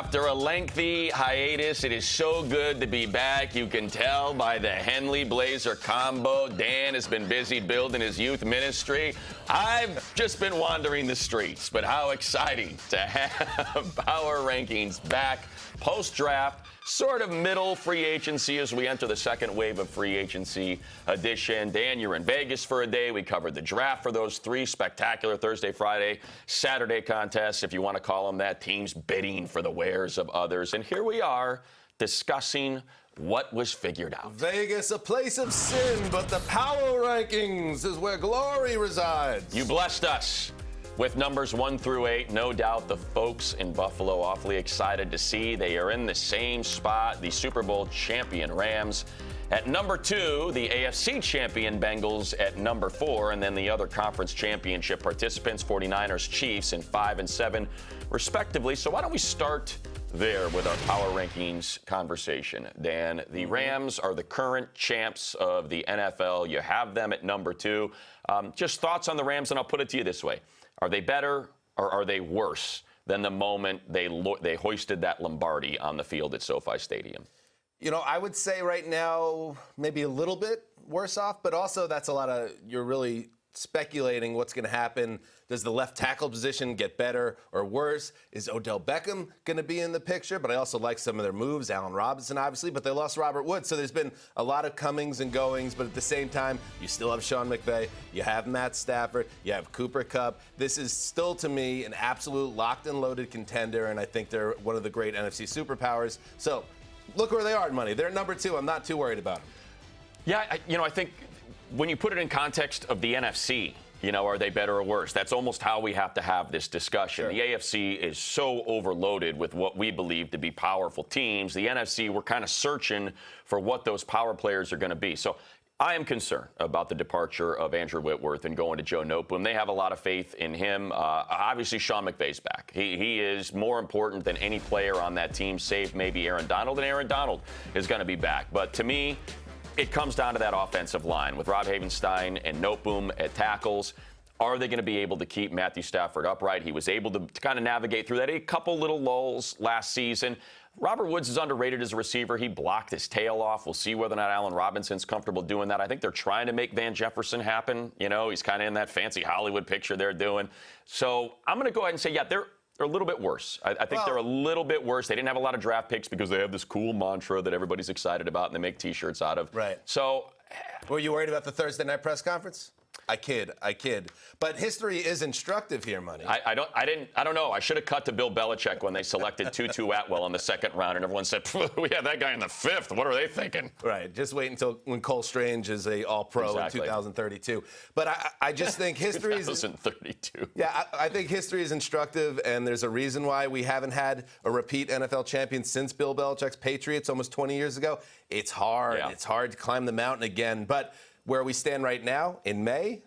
After a lengthy hiatus, it is so good to be back. You can tell by the Henley Blazer combo. Dan has been busy building his youth ministry. I've just been wandering the streets, but how exciting to have Power Rankings back post-draft, sort of middle free agency as we enter the second wave of free agency edition. Dan, you're in Vegas for a day. We covered the draft for those three spectacular Thursday, Friday, Saturday contests, if you want to call them that, teams bidding for the wares of others. And here we are discussing what was figured out. Vegas, a place of sin, but the Power Rankings is where glory resides. You blessed us with numbers 1 through 8. No doubt the folks in Buffalo awfully excited to see they are in the same spot. The Super Bowl champion Rams at number 2, the AFC champion Bengals at number 4, and then the other conference championship participants, 49ers, Chiefs, in 5 and 7, respectively. So why don't we start there with our Power Rankings conversation. Dan, the Rams are the current champs of the NFL. You have them at number 2. Just thoughts on the Rams, and I'll put it to you this way. Are they better or are they worse than the moment they hoisted that Lombardi on the field at SoFi Stadium? You know, I would say right now maybe a little bit worse off, but also that's a lot of, you're really speculating what's going to happen. Does the left tackle position get better or worse? Is Odell Beckham going to be in the picture? But I also like some of their moves. Allen Robinson, obviously, but they lost Robert Woods. So there's been a lot of comings and goings, but at the same time, you still have Sean McVay. You have Matt Stafford. You have Cooper Kupp. This is still, to me, an absolute locked and loaded contender, and I think they're one of the great NFC superpowers. So look where they are in money. They're at number 2. I'm not too worried about them. Yeah, I think when you put it in context of the NFC, are they better or worse? That's almost how we have to have this discussion. Sure. The AFC is so overloaded with what we believe to be powerful teams. The NFC, we're kind of searching for what those power players are going to be. So I am concerned about the departure of Andrew Whitworth and going to Joe Noteboom. They have a lot of faith in him. Obviously, Sean McVay's back. He is more important than any player on that team, save maybe Aaron Donald, and Aaron Donald is going to be back. But to me, it comes down to that offensive line with Rob Havenstein and Noteboom at tackles. Are they going to be able to keep Matthew Stafford upright? He was able to kind of navigate through that. A couple little lulls last season. Robert Woods is underrated as a receiver. He blocked his tail off. We'll see whether or not Allen Robinson's comfortable doing that. I think they're trying to make Van Jefferson happen. He's kind of in that fancy Hollywood picture they're doing. So I'm going to go ahead and say, yeah, they're a little bit worse. I think they're a little bit worse. They didn't have a lot of draft picks because they have this cool mantra that everybody's excited about and they make T-shirts out of. Right. So, were you worried about the Thursday night press conference? I kid. But history is instructive here, Money. I don't know. I should have cut to Bill Belichick when they selected Tutu Atwell in the second round, and everyone said, we have that guy in the 5th. What are they thinking? Right. Just wait until when Cole Strange is a All-Pro in 2032. But I just think history is 2032. Yeah, I think history is instructive, and there's a reason why we haven't had a repeat NFL champion since Bill Belichick's Patriots almost 20 years ago. It's hard. Yeah. It's hard to climb the mountain again. But where we stand right now, in May,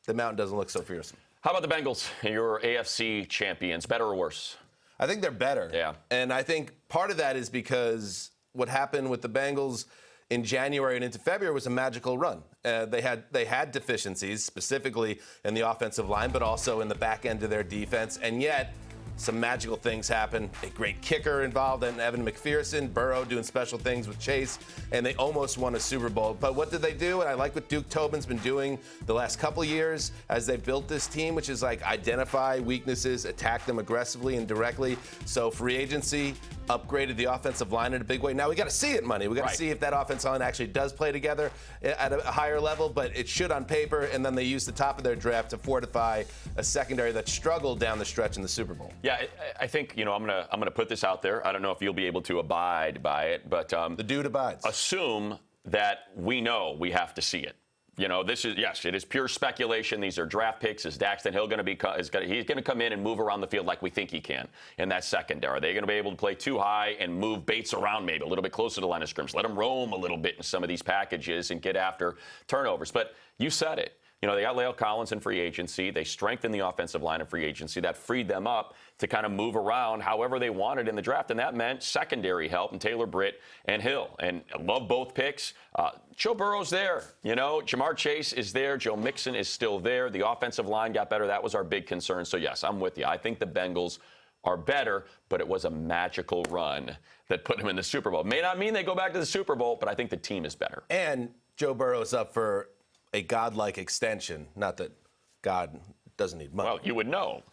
the mountain doesn't look so fearsome. How about the Bengals, your AFC champions? Better or worse? I think they're better. Yeah. And I think part of that is because what happened with the Bengals in January and into February was a magical run. They had deficiencies, specifically in the offensive line, but also in the back end of their defense. And yet, some magical things happen. A great kicker involved in Evan McPherson, Burrow doing special things with Chase, and they almost won a Super Bowl. But what did they do? And I like what Duke Tobin's been doing the last couple years as they built this team, which is like identify weaknesses, attack them aggressively and directly. So free agency upgraded the offensive line in a big way. Now we got to see it, Money. We got to see if that offensive line actually does play together at a higher level, but it should on paper. And then they used the top of their draft to fortify a secondary that struggled down the stretch in the Super Bowl. Yeah, I think I'm gonna put this out there. I don't know if you'll be able to abide by it, but the dude abides. Assume that we know we have to see it. This is, yes, it is pure speculation. These are draft picks. Is Daxton Hill he's going to come in and move around the field like we think he can in that secondary? Are they going to be able to play too high and move Bates around maybe a little bit closer to the line of scrimmage? Let him roam a little bit in some of these packages and get after turnovers. But you said it. They got La'el Collins in free agency. They strengthened the offensive line in free agency. That freed them up to kind of move around however they wanted in the draft, and that meant secondary help and Taylor Britt and Hill. And I love both picks. Joe Burrow's there. Jamar Chase is there. Joe Mixon is still there. The offensive line got better. That was our big concern. So, yes, I'm with you. I think the Bengals are better, but it was a magical run that put them in the Super Bowl. May not mean they go back to the Super Bowl, but I think the team is better. And Joe Burrow's up for a godlike extension. Not that God doesn't need money. Well, you would know.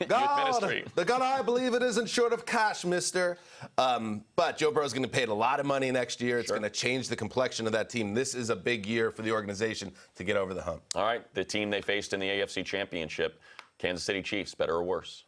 God, the God I believe it isn't short of cash, mister. But Joe Burrow's going to pay a lot of money next year. It's going to change the complexion of that team. This is a big year for the organization to get over the hump. All right, the team they faced in the AFC Championship, Kansas City Chiefs, better or worse?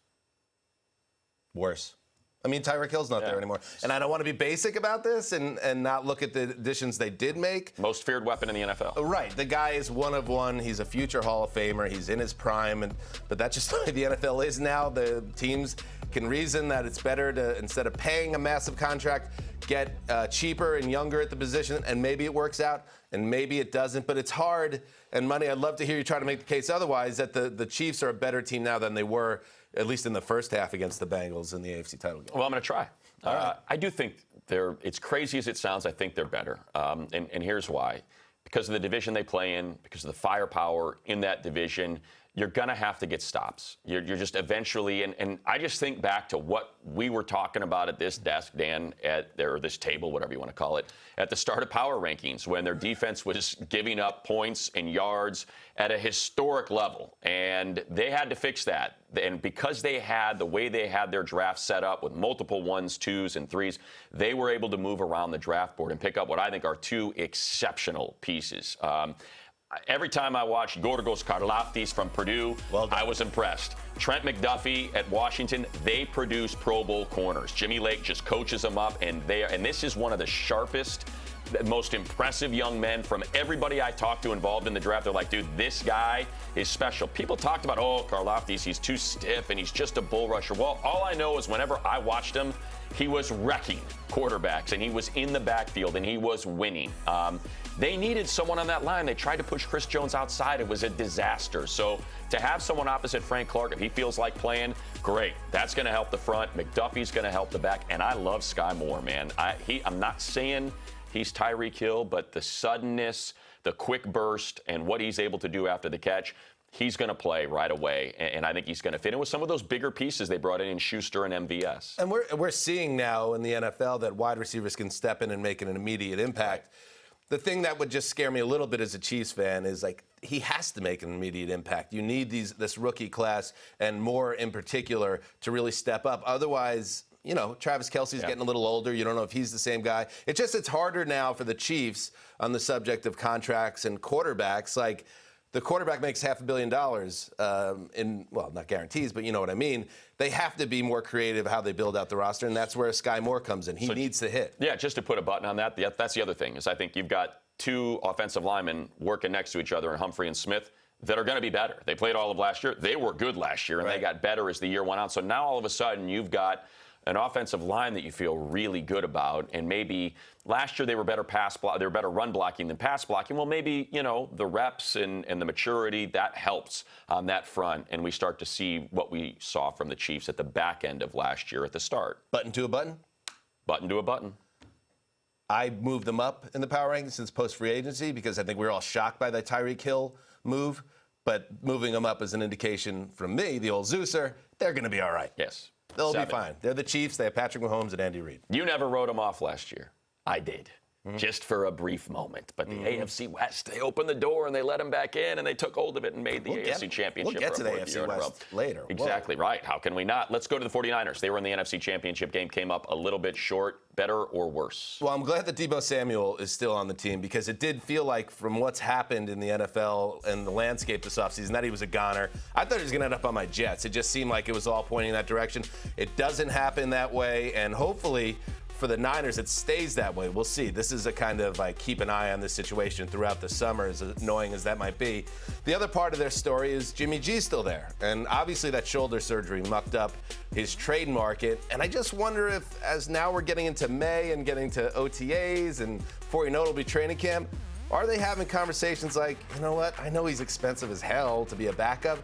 Worse. I mean, Tyreek Hill's not there anymore. And I don't want to be basic about this and not look at the additions they did make. Most feared weapon in the NFL. Right. The guy is one of one. He's a future Hall of Famer. He's in his prime. But that's just the way the NFL is now. The teams can reason that it's better to, instead of paying a massive contract, get cheaper and younger at the position. And maybe it works out, and maybe it doesn't. But it's hard. And, Money, I'd love to hear you try to make the case otherwise, that the Chiefs are a better team now than they were, at least in the first half against the Bengals in the AFC title game. Well, I'm going to try. I do think it's crazy as it sounds, I think they're better. And here's why. Because of the division they play in, because of the firepower in that division, you're going to have to get stops. You're just eventually, and I just think back to what we were talking about at this desk, Dan, or this table, whatever you want to call it, at the start of power rankings, when their defense was giving up points and yards at a historic level. And they had to fix that. And because they had the way they had their draft set up with multiple 1s, 2s, and 3s, they were able to move around the draft board and pick up what I think are two exceptional pieces. Every time I watched Gorgos Karlaftis from Purdue, I was impressed. Trent McDuffie at Washington, they produce Pro Bowl corners. Jimmy Lake just coaches them up, and this is one of the sharpest, most impressive young men from everybody I talked to involved in the draft. They're like, dude, this guy is special. People talked about, Karlaftis, he's too stiff and he's just a bull rusher. Well, all I know is whenever I watched him, he was wrecking quarterbacks, and he was in the backfield, and he was winning. They needed someone on that line. They tried to push Chris Jones outside. It was a disaster. So to have someone opposite Frank Clark, if he feels like playing, great. That's going to help the front. McDuffie's going to help the back. And I love Sky Moore, man. I'm not saying he's Tyreek Hill, but the suddenness, the quick burst, and what he's able to do after the catch, he's going to play right away, and I think he's going to fit in with some of those bigger pieces they brought in Schuster and MVS. And we're seeing now in the NFL that wide receivers can step in and make an immediate impact. The thing that would just scare me a little bit as a Chiefs fan is, like, he has to make an immediate impact. You need this rookie class, and Moore in particular, to really step up. Otherwise, you know, Travis Kelce's getting a little older. You don't know if he's the same guy. It's harder now for the Chiefs on the subject of contracts and quarterbacks. Like, the quarterback makes $500 million not guarantees, but you know what I mean. They have to be more creative how they build out the roster, and that's where Sky Moore comes in. He needs to hit. Yeah, just to put a button on that, that's the other thing, is I think you've got two offensive linemen working next to each other, in Humphrey and Smith, that are going to be better. They played all of last year. They were good last year, and they got better as the year went on. So now all of a sudden you've got an offensive line that you feel really good about, and maybe last year they were better they were better run blocking than pass blocking. Well, maybe, you know, the reps and the maturity, that helps on that front, and we start to see what we saw from the Chiefs at the back end of last year at the start. Button to a button? Button to a button. I moved them up in the power rankings since post-free agency because I think we were all shocked by that Tyreek Hill move, but moving them up is an indication from me, the old Zeuser, they're going to be all right. Yes. They'll be fine. They're the Chiefs. They have Patrick Mahomes and Andy Reid. You never wrote them off last year. I did. Just for a brief moment. But the AFC West, they opened the door and they let them back in, and they took hold of it and made the AFC Championship. We'll get to the AFC West later. Exactly right. How can we not? Let's go to the 49ers. They were in the NFC Championship game, came up a little bit short. Better or worse? Well, I'm glad that Deebo Samuel is still on the team, because it did feel like, from what's happened in the NFL and the landscape this offseason, that he was a goner. I thought he was going to end up on my Jets. It just seemed like it was all pointing in that direction. It doesn't happen that way, and hopefully for the Niners, it stays that way. We'll see. This is a kind of, like, keep an eye on this situation throughout the summer, as annoying as that might be. The other part of their story is Jimmy G's still there. And obviously that shoulder surgery mucked up his trade market. And I just wonder if, as now we're getting into May and getting to OTAs, and before you know it'll be training camp, are they having conversations like, you know what, I know he's expensive as hell to be a backup,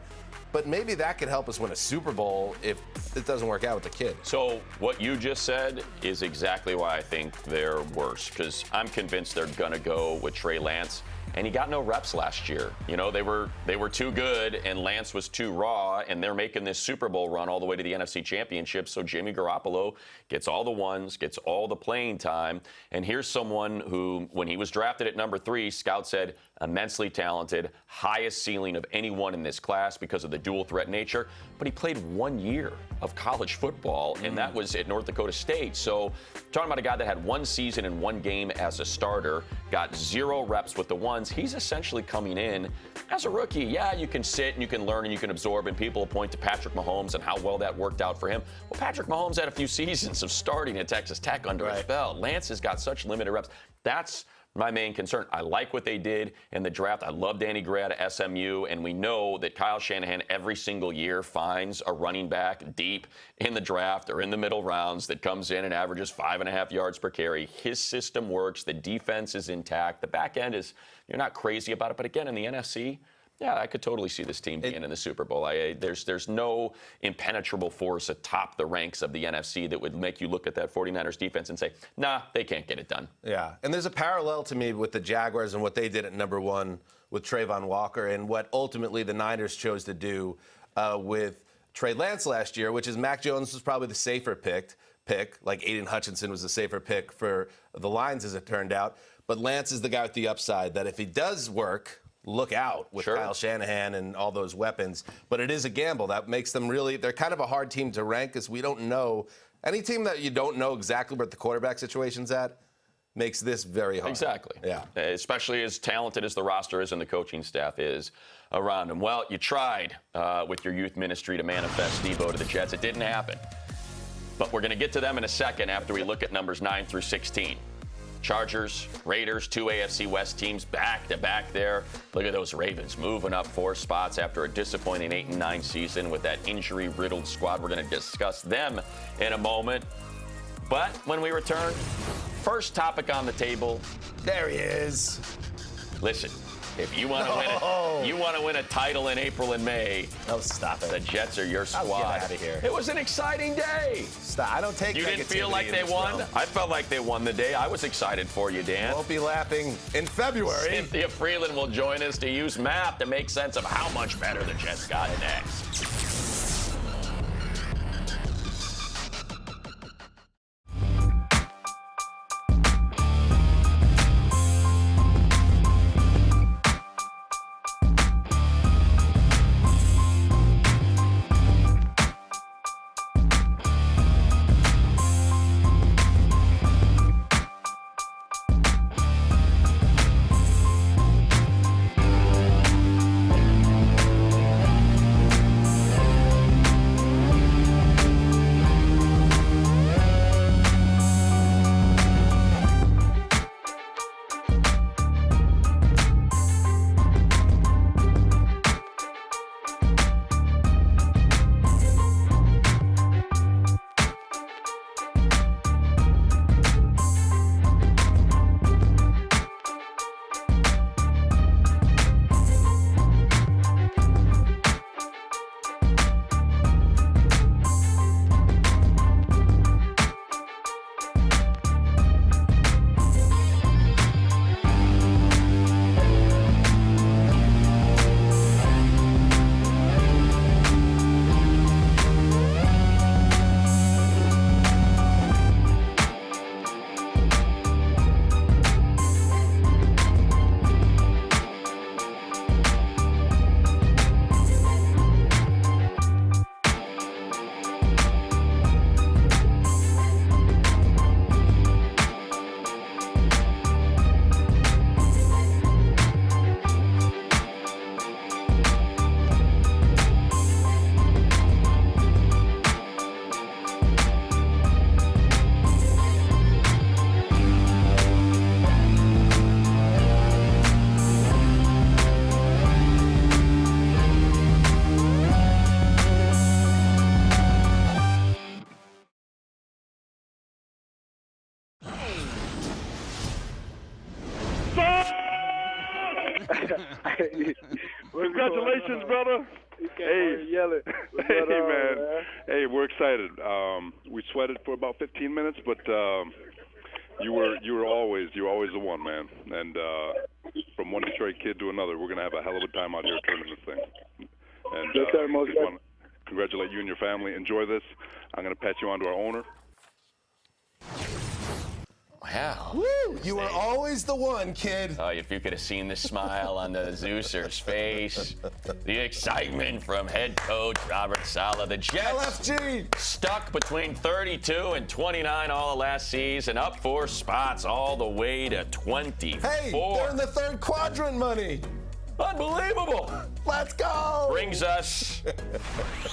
but maybe that could help us win a Super Bowl if it doesn't work out with the kid. So what you just said is exactly why I think they're worse, because I'm convinced they're going to go with Trey Lance. and he got no reps last year. You know, they were too good, and Lance was too raw, and they're making this Super Bowl run all the way to the NFC Championship, so Jimmy Garoppolo gets all the ones, gets all the playing time, and here's someone who, when he was drafted at number 3, scouts said immensely talented, highest ceiling of anyone in this class because of the dual threat nature, but he played 1 year of college football, and that was at North Dakota State. So talking about a guy that had 1 season and 1 game as a starter, got 0 reps with the ones, he's essentially coming in as a rookie. Yeah, you can sit and you can learn and you can absorb, and people will point to Patrick Mahomes and how well that worked out for him. Well, Patrick Mahomes had a few seasons of starting at Texas Tech under his belt. Lance has got such limited reps. That's my main concern. I like what they did in the draft. I love Danny Gray at SMU, and we know that Kyle Shanahan every single year finds a running back deep in the draft or in the middle rounds that comes in and averages 5.5 yards per carry. His system works. The defense is intact. The back end is, you're not crazy about it, but again, in the NFC, yeah, I could totally see this team being in the Super Bowl. There's no impenetrable force atop the ranks of the NFC that would make you look at that 49ers defense and say, nah, they can't get it done. Yeah, and there's a parallel to me with the Jaguars and what they did at number 1 with Trayvon Walker and what ultimately the Niners chose to do with Trey Lance last year, which is Mac Jones was probably the safer pick. Like Aiden Hutchinson was the safer pick for the Lions, as it turned out. But Lance is the guy with the upside that if he does work, look out with Kyle Shanahan and all those weapons. But it is a gamble. That makes them really, they're kind of a hard team to rank because we don't know. Any team that you don't know exactly what the quarterback situation's at makes this very hard. Exactly. Yeah. Especially as talented as the roster is and the coaching staff is around them. Well, you tried with your youth ministry to manifest Debo to the Jets. It didn't happen. But we're going to get to them in a second after we look at numbers 9 through 16. Chargers, Raiders, 2 AFC West teams back-to-back there. Look at those Ravens moving up 4 spots after a disappointing 8-9 season with that injury-riddled squad. We're going to discuss them in a moment. But when we return, first topic on the table. There he is. Listen, if you want to win a title in April and May, stop it. The Jets are your squad. Get out of here. It was an exciting day. Stop. I don't take You didn't feel like they won? I felt like they won the day. I was excited for you, Dan. Won't be laughing in February. Cynthia Freeland will join us to use math to make sense of how much better the Jets got next. Congratulations, brother. Hey, yelling. Hey, man. Hey, we're excited. We sweated for about 15 minutes, but you were always the one, man. And from one Detroit kid to another. We're going to have a hell of a time out here turning this thing. And Yes, sir, I most just want to congratulate you and your family. Enjoy this. I'm going to pass you on to our owner. Wow. Woo! You were always the one, kid. Oh, if you could have seen the smile on the Zeuser's face, the excitement from head coach Robert Saleh. The Jets LFG stuck between 32 and 29 all of last season, up 4 spots all the way to 24. Hey, they're in the third quadrant, money. Unbelievable. Let's go. Brings us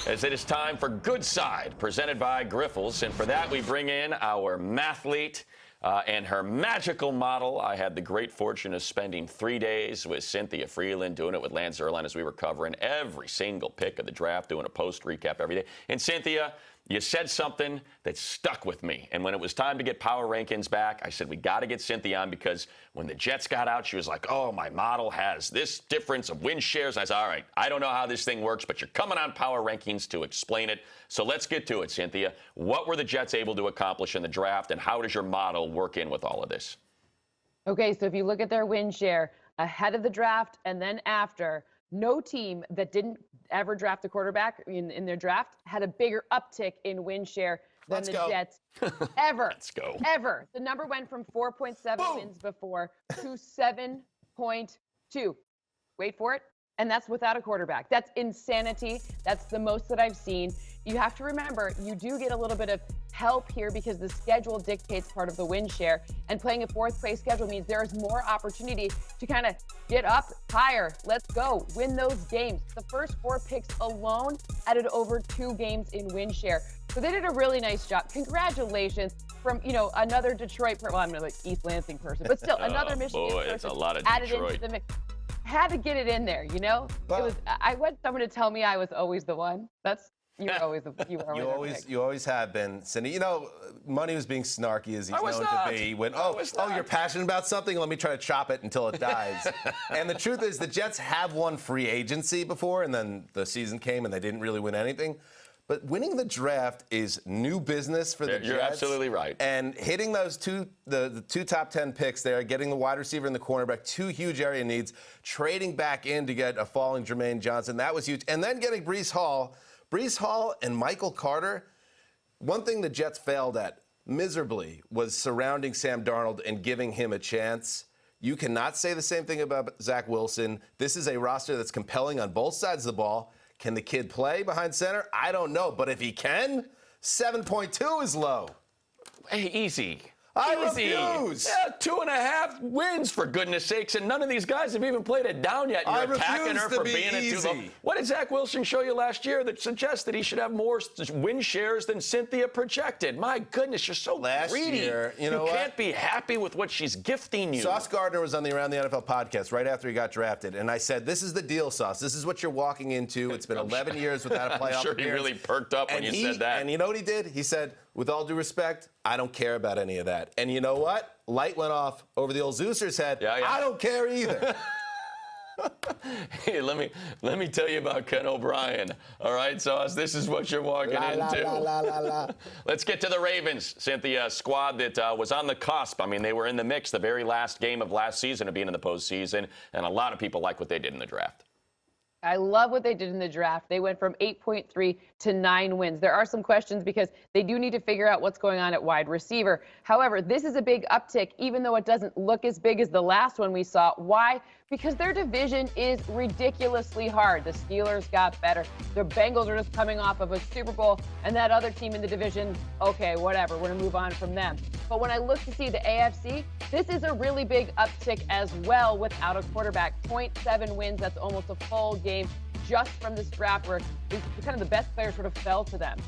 as it is time for Good Side, presented by Griffles. And for that, we bring in our mathlete and her magical model. I had the great fortune of spending 3 days with Cynthia Freeland, doing it with Lance Zierlein as we were covering every single pick of the draft, doing a post recap every day. And Cynthia, you said something that stuck with me. And when it was time to get power rankings back, I said, we got to get Cynthia on, because when the Jets got out, she was like, oh, my model has this difference of win shares. I said, all right, I don't know how this thing works, but you're coming on power rankings to explain it. So let's get to it, Cynthia. What were the Jets able to accomplish in the draft, and how does your model work in with all of this? Okay, so if you look at their win share ahead of the draft and then after, no team that didn't ever draft a quarterback in their draft had a bigger uptick in win share than the Jets ever. Let's go. Ever. The number went from 4.7 wins before to 7.2. Wait for it. And that's without a quarterback. That's insanity. That's the most that I've seen. You have to remember, you do get a little bit of help here because the schedule dictates part of the win share. And playing a fourth place schedule means there is more opportunity to kind of get up higher. Let's go. Win those games. The first 4 picks alone added over 2 games in win share. So they did a really nice job. Congratulations from, another Detroit person. Well, I'm like East Lansing person, but still another Michigan person it's a lot of added Detroit. into the mix. Had to get it in there, I want someone to tell me I was always the one. You always have been, Cindy. Money was being snarky, as he's known to be. When you're passionate about something, let me try to chop it until it dies. And the truth is, the Jets have won free agency before, and then the season came and they didn't really win anything. But winning the draft is new business for the Jets. You're absolutely right. And hitting those the 2 top 10 picks there, getting the wide receiver and the cornerback, 2 huge area needs, trading back in to get a falling Jermaine Johnson, that was huge. And then getting Breece Hall and Michael Carter. One thing the Jets failed at miserably was surrounding Sam Darnold and giving him a chance. You cannot say the same thing about Zach Wilson. This is a roster that's compelling on both sides of the ball. Can the kid play behind center? I don't know. But if he can, 7.2 is low. Hey, easy. I refuse. Yeah, 2.5 wins, for goodness sakes, and none of these guys have even played it down yet. You're attacking her for being it too low. What did Zach Wilson show you last year that suggests that he should have more win shares than Cynthia projected? My goodness, you're so greedy. Year, you can't be happy with what she's gifting you. Sauce Gardner was on the Around the NFL podcast right after he got drafted, and I said, this is the deal, Sauce. This is what you're walking into. It's been 11 years without a playoff I'm sure appearance. He really perked up when you said that. And you know what he did? He said, with all due respect, I don't care about any of that. And you know what? Light went off over the old Zeuser's head. Yeah. I don't care either. Hey, let me tell you about Ken O'Brien. All right, Sauce, this is what you're walking into. Let's get to the Ravens, Cynthia, squad that was on the cusp. I mean, they were in the mix the very last game of last season of being in the postseason, and a lot of people like what they did in the draft. I love what they did in the draft. They went from 8.3 to 9 wins. There are some questions because they do need to figure out what's going on at wide receiver. However, this is a big uptick, even though it doesn't look as big as the last one we saw. Why? Because their division is ridiculously hard. The Steelers got better. The Bengals are just coming off of a Super Bowl, and that other team in the division, okay, whatever, we're going to move on from them. But when I look to see the AFC, this is a really big uptick as well without a quarterback. 0.7 wins, that's almost a full game just from this draft where kind of the best players sort of fell to them.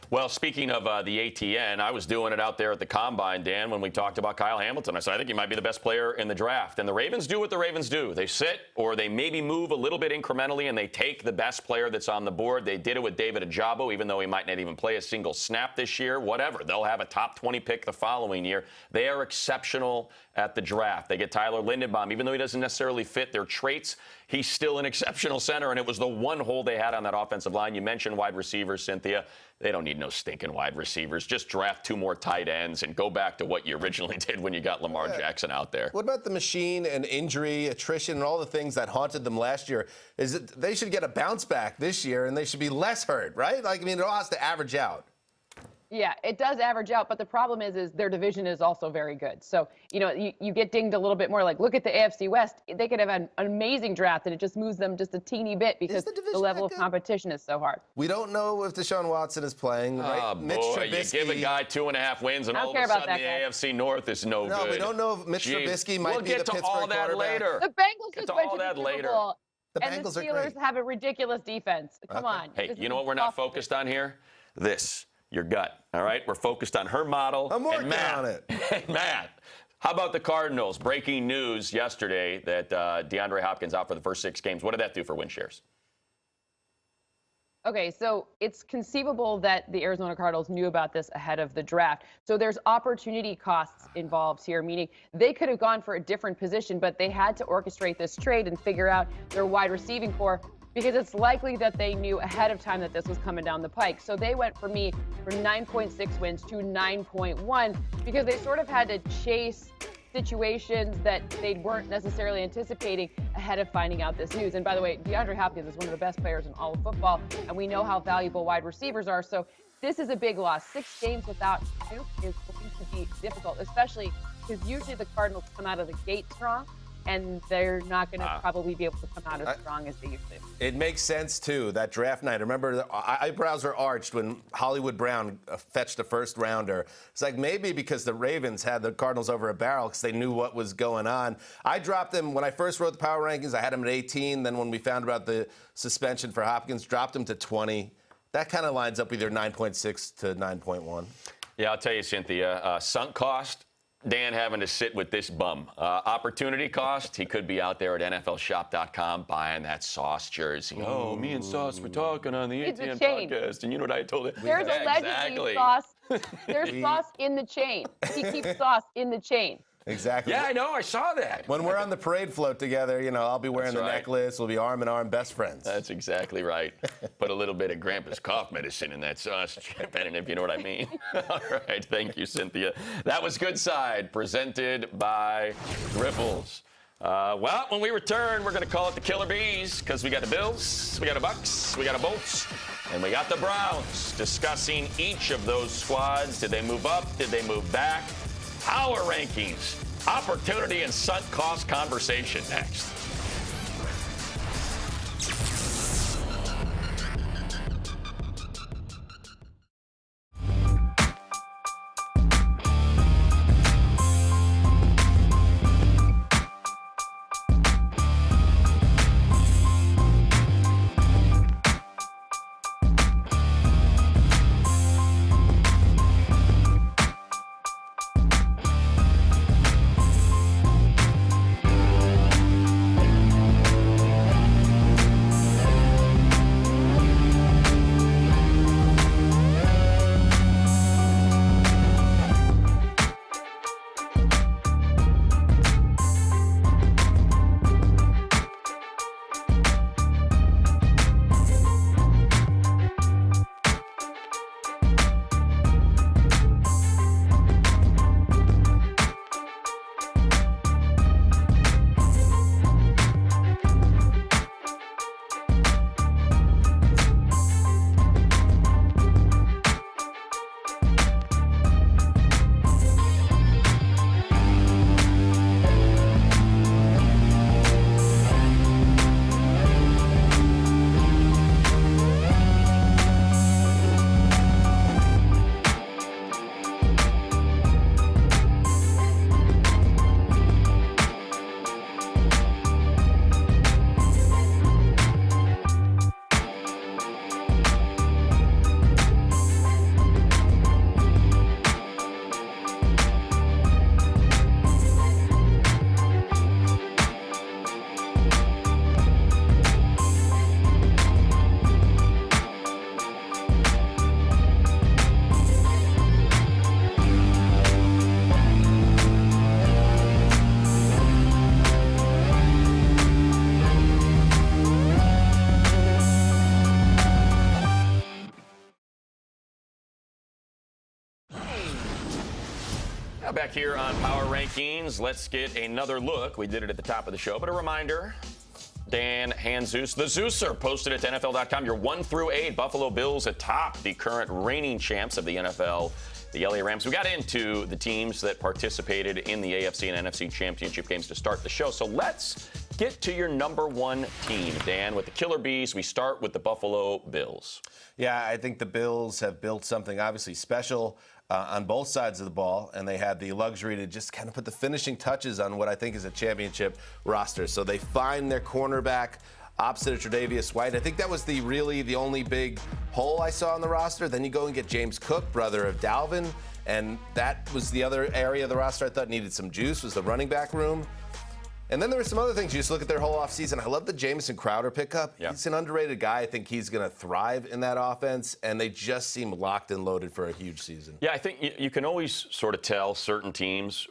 Well, speaking of the ATN, I was doing it out there at the Combine, Dan, when we talked about Kyle Hamilton. I said, I think he might be the best player in the draft. And the Ravens do what the Ravens do. They sit, or they maybe move a little bit incrementally, and they take the best player that's on the board. They did it with David Ojabo, even though he might not even play a single snap this year. Whatever. They'll have a top 20 pick the following year. They are exceptional at the draft. They get Tyler Lindenbaum. Even though he doesn't necessarily fit their traits, he's still an exceptional center, and it was the one hole they had on that offensive line. You mentioned wide receivers, Cynthia. They don't need no stinking wide receivers. Just draft 2 more tight ends and go back to what you originally did when you got Lamar Jackson out there. What about the machine and injury, attrition, and all the things that haunted them last year? They should get a bounce back this year, and they should be less hurt, right? Like, I mean, it all has to average out. Yeah, it does average out, but the problem is their division is also very good. So, you get dinged a little bit more. Like, look at the AFC West. They could have an amazing draft, and it just moves them just a teeny bit because the level of competition is so hard. We don't know if Deshaun Watson is playing, right? Oh, boy, you give a guy 2.5 wins, and all of a sudden the AFC North is no good. No, we don't know if Mitch Trubisky might be the Pittsburgh quarterback. We'll get to all that later. The Bengals just went to the Super Bowl, and the Steelers have a ridiculous defense. Come on. Hey, you know what we're not focused on here? This. Your gut, all right? We're focused on her model. I'm working on it. And Matt, how about the Cardinals? Breaking news yesterday that DeAndre Hopkins out for the first 6 games. What did that do for win shares? Okay, so it's conceivable that the Arizona Cardinals knew about this ahead of the draft. So there's opportunity costs involved here, meaning they could have gone for a different position, but they had to orchestrate this trade and figure out their wide receiving core, because it's likely that they knew ahead of time that this was coming down the pike. So they went for me from 9.6 wins to 9.1 because they sort of had to chase situations that they weren't necessarily anticipating ahead of finding out this news. And by the way, DeAndre Hopkins is one of the best players in all of football, and we know how valuable wide receivers are. So this is a big loss. 6 games without Snoop is going to be difficult, especially because usually the Cardinals come out of the gate strong, and they're not going to probably be able to come out as strong as they usually do. It makes sense, too, that draft night. I remember the eyebrows were arched when Hollywood Brown fetched a first-rounder. It's like maybe because the Ravens had the Cardinals over a barrel because they knew what was going on. I dropped them when I first wrote the power rankings. I had them at 18. Then when we found about the suspension for Hopkins, dropped them to 20. That kind of lines up with your 9.6 to 9.1. Yeah, I'll tell you, Cynthia, sunk cost, Dan having to sit with this bum. Opportunity cost, he could be out there at NFLshop.com buying that Sauce jersey. Oh, me and Sauce were talking on the ATM podcast, and you know what I told him? There's allegedly Sauce. There's Sauce in the chain. He keeps Sauce in the chain. Exactly. Yeah, I know. I saw that. When we're on the parade float together, I'll be wearing the necklace. We'll be arm in arm, best friends. That's exactly right. Put a little bit of Grandpa's cough medicine in that sauce, depending if you know what I mean. All right. Thank you, Cynthia. That was Good Side, presented by Ripples. Well, when we return, we're going to call it the Killer Bees because we got the Bills, we got the Bucks, we got the Bolts, and we got the Browns discussing each of those squads. Did they move up? Did they move back? Power rankings, opportunity and sunk cost conversation next. Back here on Power Rankings, let's get another look. We did it at the top of the show, but a reminder, Dan Hanzus, the Zeuser, posted it to NFL.com. Your 1 through 8 Buffalo Bills atop the current reigning champs of the NFL, the LA Rams. We got into the teams that participated in the AFC and NFC championship games to start the show. So let's get to your number 1 team, Dan. With the Killer Bees, we start with the Buffalo Bills. Yeah, I think the Bills have built something obviously special on both sides of the ball, and they had the luxury to just kind of put the finishing touches on what I think is a championship roster. So they find their cornerback opposite of Tre'Davious White. I think that was the only big hole I saw on the roster. Then you go and get James Cook, brother of Dalvin, and that was the other area of the roster I thought needed some juice, was the running back room. And then there were some other things. You just look at their whole offseason. I love the Jamison Crowder pickup. Yeah. He's an underrated guy. I think he's going to thrive in that offense, and they just seem locked and loaded for a huge season. Yeah, I think you can always sort of tell certain teams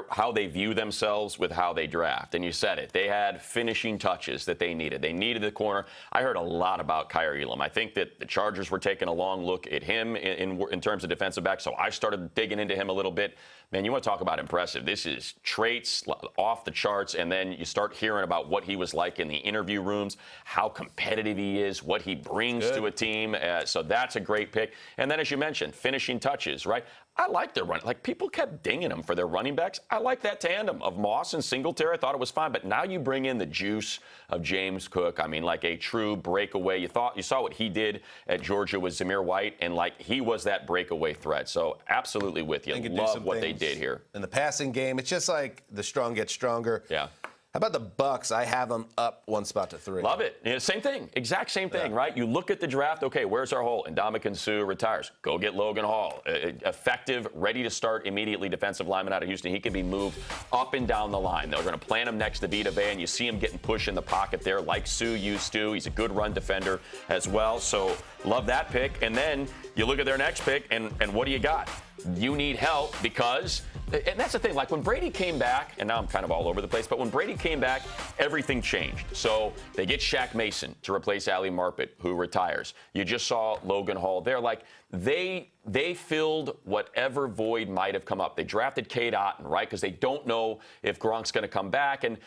how they view themselves with how they draft. And you said it. They had finishing touches that they needed. They needed the corner. I heard a lot about Kyer Elam. I think that the Chargers were taking a long look at him in terms of defensive back, so I started digging into him a little bit. Man, you want to talk about impressive. This is traits off the charts, and then you start hearing about what he was like in the interview rooms, how competitive he is, what he brings to a team. So that's a great pick. And then, as you mentioned, finishing touches, right? I like their run. Like, people kept dinging them for their running backs. I like that tandem of Moss and Singletary. I thought it was fine. But now you bring in the juice of James Cook. I mean, like a true breakaway. You saw what he did at Georgia with Zamir White, and like he was that breakaway threat. So absolutely with you. Love what they did here. In the passing game, it's just like the strong get stronger. Yeah. How about the Bucks? I have them up 1 spot to 3. Love it. Yeah, same thing. Exact same thing, right? You look at the draft. Okay, where's our hole? Ndamukong Suh retires. Go get Logan Hall. Effective, ready to start immediately defensive lineman out of Houston. He can be moved up and down the line. They're going to plant him next to Vita Vea, and you see him getting pushed in the pocket there like Suh used to. He's a good run defender as well. So love that pick. And then you look at their next pick, and what do you got? You need help because, and that's the thing, like when Brady came back, and now I'm kind of all over the place, but when Brady came back, everything changed. So they get Shaq Mason to replace Ali Marpet, who retires. You just saw Logan Hall there. Like, they filled whatever void might have come up. They drafted Cade Otton, right? Because they don't know if Gronk's going to come back. And,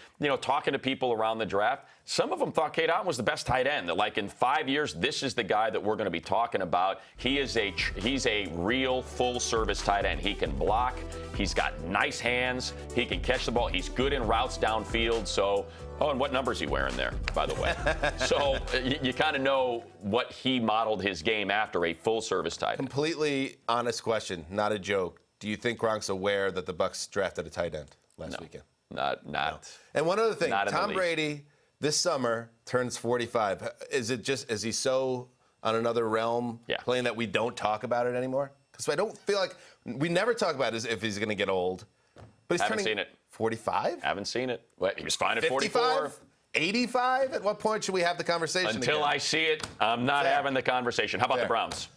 talking to people around the draft, some of them thought Cade Otton was the best tight end. That, like, in 5 years, this is the guy that we're going to be talking about. He's a real full-service tight end. He can block. He's got nice hands. He can catch the ball. He's good in routes downfield. So, and what number is he wearing there, by the way? So you kind of know what he modeled his game after, a full-service tight end. Completely honest question, not a joke. Do you think Gronk's aware that the Bucks drafted a tight end last weekend? Not. No. And one other thing, Tom Brady this summer turns 45. Is he so on another realm playing that we don't talk about it anymore? Because I don't feel like we never talk about it if he's going to get old. But he's Haven't seen it. 45? Haven't seen it. He was fine at 55? 44. 85? At what point should we have the conversation Until again? I see it, I'm not having the conversation. How about the Browns?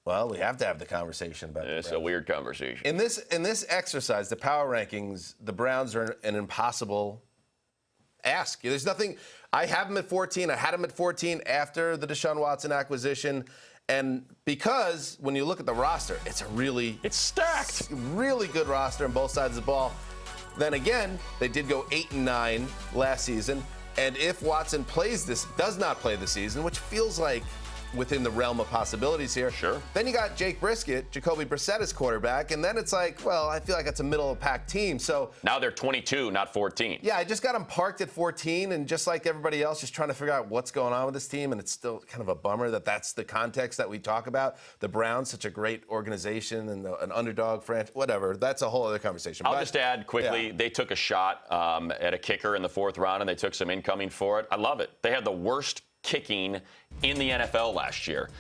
Well, we have to have the conversation about It's a weird conversation. In this exercise, the power rankings, the Browns are an impossible ask. There's nothing. I have them at 14. I had them at 14 after the Deshaun Watson acquisition. And because when you look at the roster, it's stacked. Really good roster on both sides of the ball. Then again, they did go 8-9 last season. And if Watson does not play the season, which feels like within the realm of possibilities here. Sure. Then you got Jake Brisket, Jacoby Brissett as quarterback, and then it's like, well, I feel like it's a middle-of-the-pack team. So now they're 22, not 14. Yeah, I just got them parked at 14, and just like everybody else, just trying to figure out what's going on with this team, and it's still kind of a bummer that that's the context that we talk about. The Browns, such a great organization and an underdog franchise, whatever. That's a whole other conversation. I'll just add quickly, they took a shot at a kicker in the 4th round, and they took some incoming for it. I love it. They had the worst kicking in the NFL last year.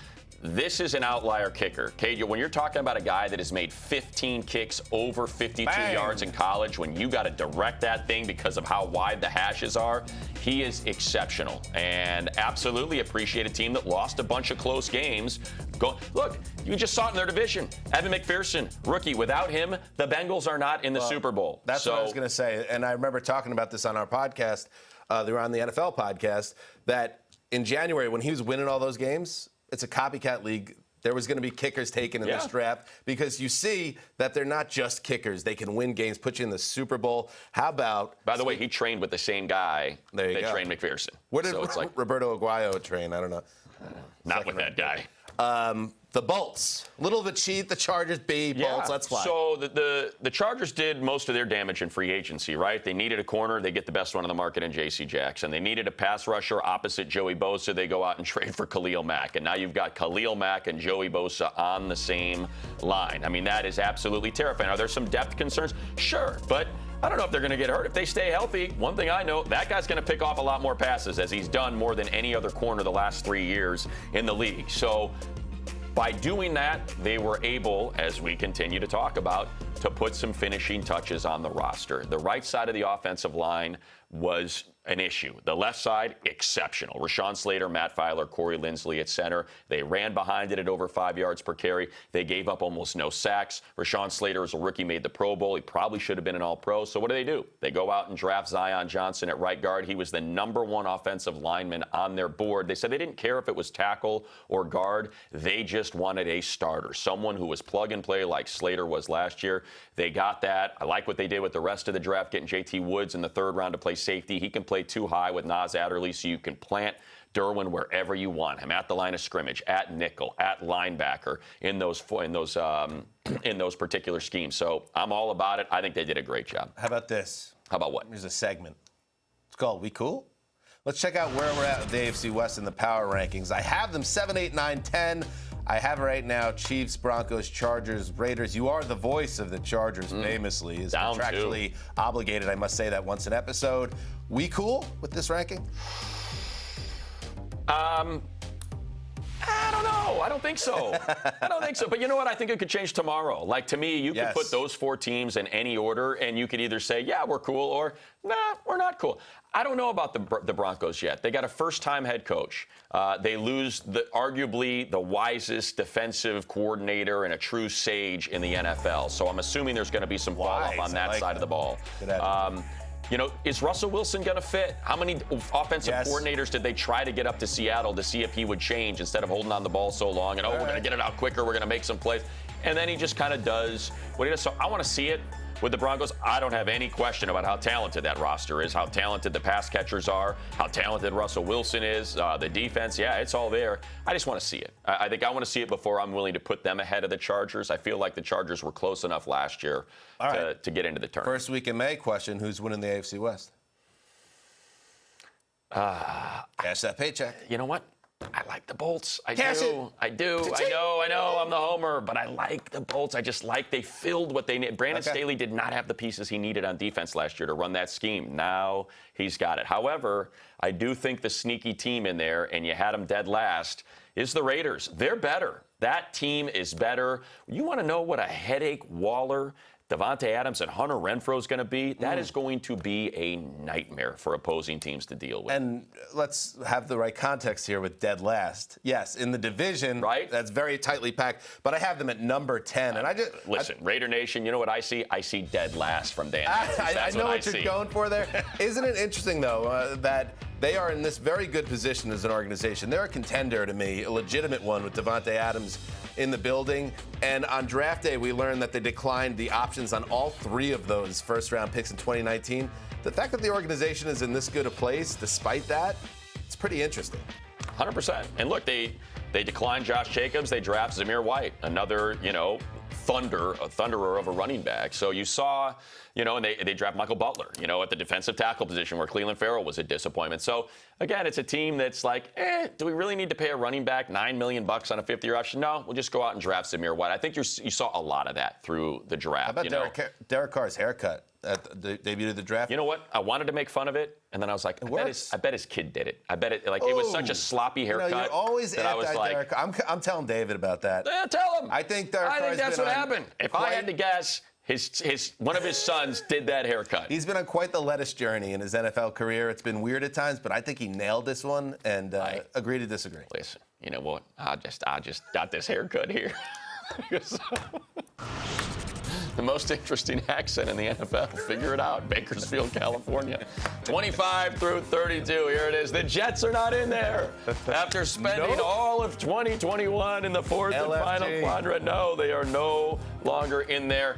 This is an outlier kicker. Cade, when you're talking about a guy that has made 15 kicks over 52 yards in college, when you got to direct that thing because of how wide the hashes are, he is exceptional. And absolutely appreciate a team that lost a bunch of close games. Look, you just saw it in their division. Evan McPherson, rookie. Without him, the Bengals are not in the Super Bowl. That's what I was going to say. And I remember talking about this on our podcast, they were on the NFL podcast, that in January when he was winning all those games, it's a copycat league there was going to be kickers taken in this draft because you see that they're not just kickers. They can win games, put you in the Super Bowl. How about... By the way, he trained with the same guy that go. trained McPherson. Where did Roberto Aguayo train? I don't know. Not with that guy. The Bolts. Little of a cheat. The Chargers, Bolts, let's fly. So the Chargers did most of their damage in free agency, right? They needed a corner. They get the best one on the market in J.C. Jackson. They needed a pass rusher opposite Joey Bosa. They go out and trade for Khalil Mack. And now you've got Khalil Mack and Joey Bosa on the same line. I mean, that is absolutely terrifying. Are there some depth concerns? Sure, but I don't know if they're going to get hurt. If they stay healthy, one thing I know, that guy's going to pick off a lot more passes, as he's done more than any other corner the last 3 years in the league. So by doing that, they were able, as we continue to talk about, to put some finishing touches on the roster. The right side of the offensive line was an issue. The left side, exceptional. Rashawn Slater, Matt Filer, Corey Linsley at center. They ran behind it at over 5 yards per carry. They gave up almost no sacks. Rashawn Slater, as a rookie, made the Pro Bowl. He probably should have been an All-Pro. So what do? They go out and draft Zion Johnson at right guard. He was the #1 offensive lineman on their board. They said they didn't care if it was tackle or guard. They just wanted a starter, someone who was plug and play like Slater was last year. They got that. I like what they did with the rest of the draft, getting J.T. Woods in the 3rd round to play safety. He can play too high with Nas Adderley, so you can plant Derwin wherever you want him, at the line of scrimmage, at nickel, at linebacker, in those particular schemes. So I'm all about it. I think they did a great job. How about this? How about what? Here's a segment. It's called We Cool? Let's check out where we're at with the AFC West in the power rankings. I have them 7, 8, 9, 10. I have right now Chiefs, Broncos, Chargers, Raiders. You are the voice of the Chargers, famously. Is contractually obligated. I must say that once an episode. We cool with this ranking? I don't know. I don't think so. But you know what? I think it could change tomorrow. Like, to me, you could put those 4 teams in any order, and you could either say, yeah, we're cool, or nah, we're not cool. I don't know about the Broncos yet. They got a first-time head coach. They lose arguably the wisest defensive coordinator and a true sage in the NFL. So I'm assuming there's going to be some fall-off on that side of the ball. You know, is Russell Wilson going to fit? How many offensive coordinators did they try to get up to Seattle to see if he would change instead of holding on the ball so long? And, we're going to get it out quicker. We're going to make some plays. And then he just kind of does what he does. So I want to see it with the Broncos. I don't have any question about how talented that roster is, how talented the pass catchers are, how talented Russell Wilson is, the defense. Yeah, it's all there. I just want to see it. I think I want to see it before I'm willing to put them ahead of the Chargers. I feel like the Chargers were close enough last year to get into the tournament. First week in May question, who's winning the AFC West? Cash that paycheck. You know what? I like the Bolts. I Cash do. it. I do. I know. I'm the homer, but I like the Bolts. I just like they filled what they need. Brandon Staley did not have the pieces he needed on defense last year to run that scheme. Now he's got it. However, I do think the sneaky team in there, and you had them dead last, is the Raiders. They're better. That team is better. You want to know what a headache Waller, Devontae Adams, and Hunter Renfrow is going to be? That is going to be a nightmare for opposing teams to deal with. And let's have the right context here with dead last. Yes, in the division, that's very tightly packed, but I have them at number 10. And listen, Raider Nation, you know what I see? I see dead last from Dan. I know what you're going for there. Isn't it interesting, though, that they are in this very good position as an organization? They're a contender to me, a legitimate one with Devontae Adams in the building. And on draft day, we learned that they declined the options on all 3 of those first-round picks in 2019. The fact that the organization is in this good a place, despite that, it's pretty interesting. 100%. And look, they declined Josh Jacobs. They draft Zamir White, another, thunderer of a running back. So you saw, and they draft Michael Butler, at the defensive tackle position where Cleveland Farrell was a disappointment. So, again, it's a team that's like, do we really need to pay a running back $9 million on a 5th-year option? No, we'll just go out and draft Zamir White. I think you saw a lot of that through the draft. How about Derek Carr's haircut at the debut of the draft? You know what? I wanted to make fun of it, and then I was like, I bet his kid did it. I bet it, it was such a sloppy haircut. You're always anti-Derek. I'm telling David about that. Tell him. I think that's what happened. If I had to guess, one of his sons did that haircut. He's been on quite the lettuce journey in his NFL career. It's been weird at times, but I think he nailed this one, and agree to disagree. Listen, you know what? I just got this haircut here. the most interesting accent in the NFL. Figure it out. Bakersfield, California. 25 through 32. Here it is. The Jets are not in there. After spending all of 2021 in the fourth and final quadrant. No, they are no longer in there.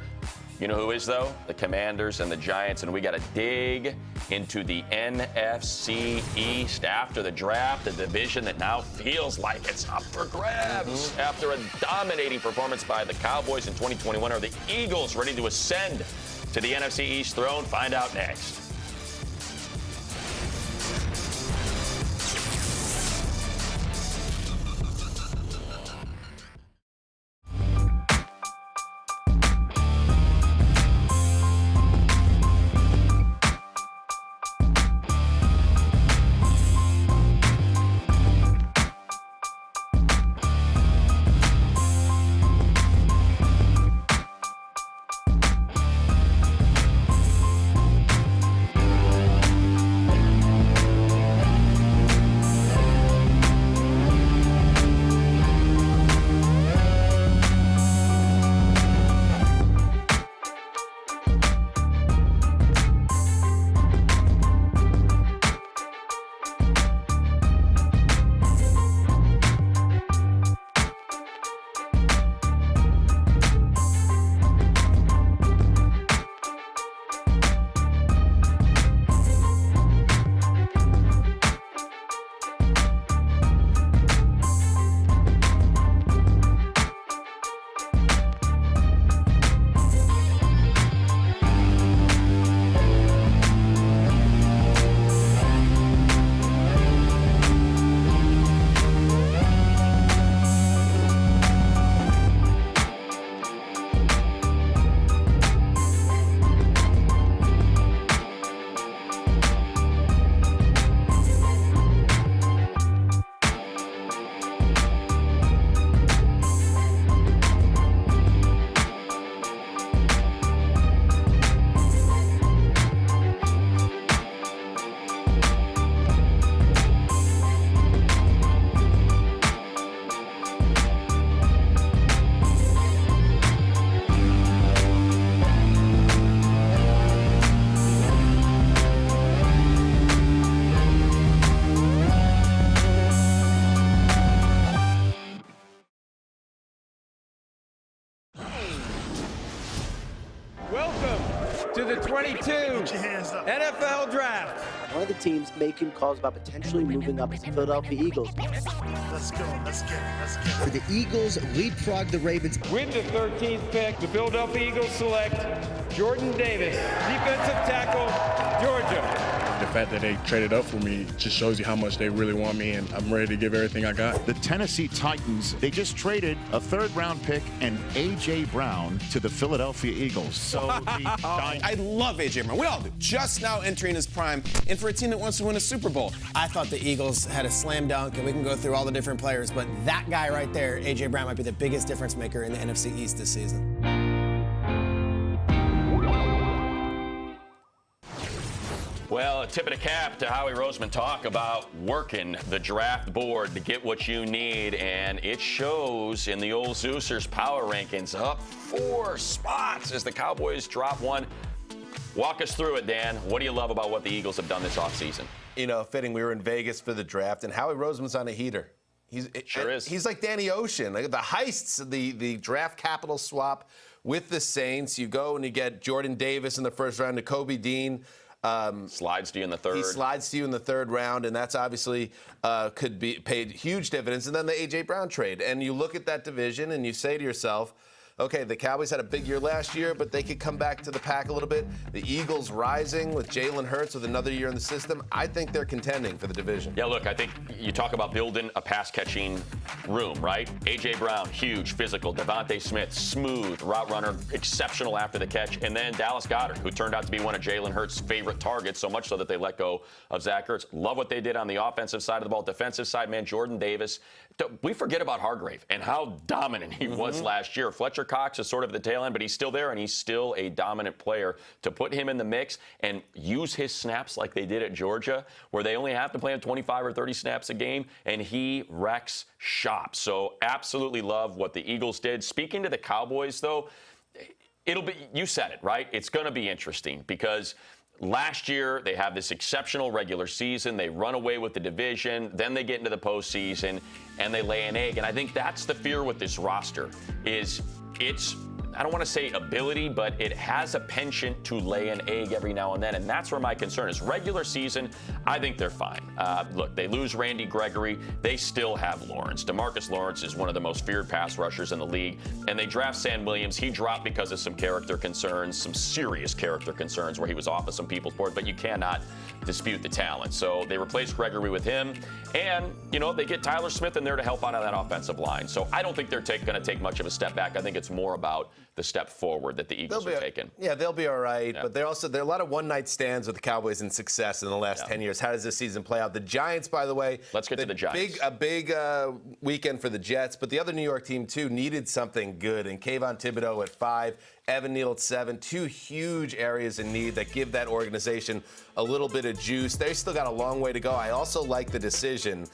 You know who is, though? The Commanders and the Giants. And we got to dig into the NFC East after the draft, a division that now feels like it's up for grabs. After a dominating performance by the Cowboys in 2021, are the Eagles ready to ascend to the NFC East throne? Find out next. to the 22 NFL Draft. One of the teams making calls about potentially moving up is the Philadelphia Eagles. Let's go. Let's get it. For the Eagles, leapfrog the Ravens. With the 13th pick, the Philadelphia Eagles select Jordan Davis, defensive tackle, Georgia. The fact that they traded up for me just shows you how much they really want me, and I'm ready to give everything I got. The Tennessee Titans, they just traded a third-round pick and A.J. Brown to the Philadelphia Eagles. So I love A.J. Brown. We all do. Just now entering his prime, and for a team that wants to win a Super Bowl. I thought the Eagles had a slam dunk, and we can go through all the different players, but that guy right there, A.J. Brown, might be the biggest difference maker in the NFC East this season. Well, a tip of the cap to Howie Roseman. Talk about working the draft board to get what you need, and it shows in the old Zeusers power rankings, up 4 spots as the Cowboys drop one. Walk us through it, Dan. What do you love about what the Eagles have done this offseason? You know, fitting, we were in Vegas for the draft, and Howie Roseman's on a heater. He's like Danny Ocean. Like the heists, the draft capital swap with the Saints. You go and you get Jordan Davis in the first round, Nakobe Dean. Slides to you in the third. He slides to you in the third round, and that's obviously could be paid huge dividends. And then the A.J. Brown trade. And you look at that division and you say to yourself, okay, the Cowboys had a big year last year, but they could come back to the pack a little bit. The Eagles rising with Jalen Hurts with another year in the system. I think they're contending for the division. Yeah, look, I think you talk about building a pass-catching room, right? A.J. Brown, huge, physical. Devontae Smith, smooth, route runner, exceptional after the catch. And then Dallas Goddard, who turned out to be one of Jalen Hurts' favorite targets, so much so that they let go of Zach Ertz. Love what they did on the offensive side of the ball. Defensive side, man, Jordan Davis. We forget about Hargrave and how dominant he was last year. Fletcher Cox is sort of the tail end, but he's still there, and he's still a dominant player. To put him in the mix and use his snaps like they did at Georgia, where they only have to play him 25 or 30 snaps a game, and he wrecks shop. So absolutely love what the Eagles did. Speaking to the Cowboys, though, it'll be, you said it, right? It's going to be interesting because last year they have this exceptional regular season. They run away with the division. Then they get into the postseason and they lay an egg. And I think that's the fear with this roster is it's, I don't want to say ability, but it has a penchant to lay an egg every now and then. And that's where my concern is. Regular season, I think they're fine. Look, they lose Randy Gregory. They still have Lawrence. DeMarcus Lawrence is one of the most feared pass rushers in the league. And they draft Sam Williams. He dropped because of some character concerns, some serious character concerns where he was off of some people's board. But you cannot dispute the talent. So they replace Gregory with him. And, you know, they get Tyler Smith in there to help out on that offensive line. So I don't think they're going to take much of a step back. I think it's more about the step forward that the Eagles are taking. Yeah, they'll be all right. Yeah. But there are a lot of one-night stands with the Cowboys in success in the last 10 years. How does this season play out? The Giants, by the way. Let's get to the Giants. A big weekend for the Jets. But the other New York team, too, needed something good. And Kayvon Thibodeau at 5, Evan Neal at 7. 2 huge areas in need that give that organization a little bit of juice. They still got a long way to go. I also like the decision,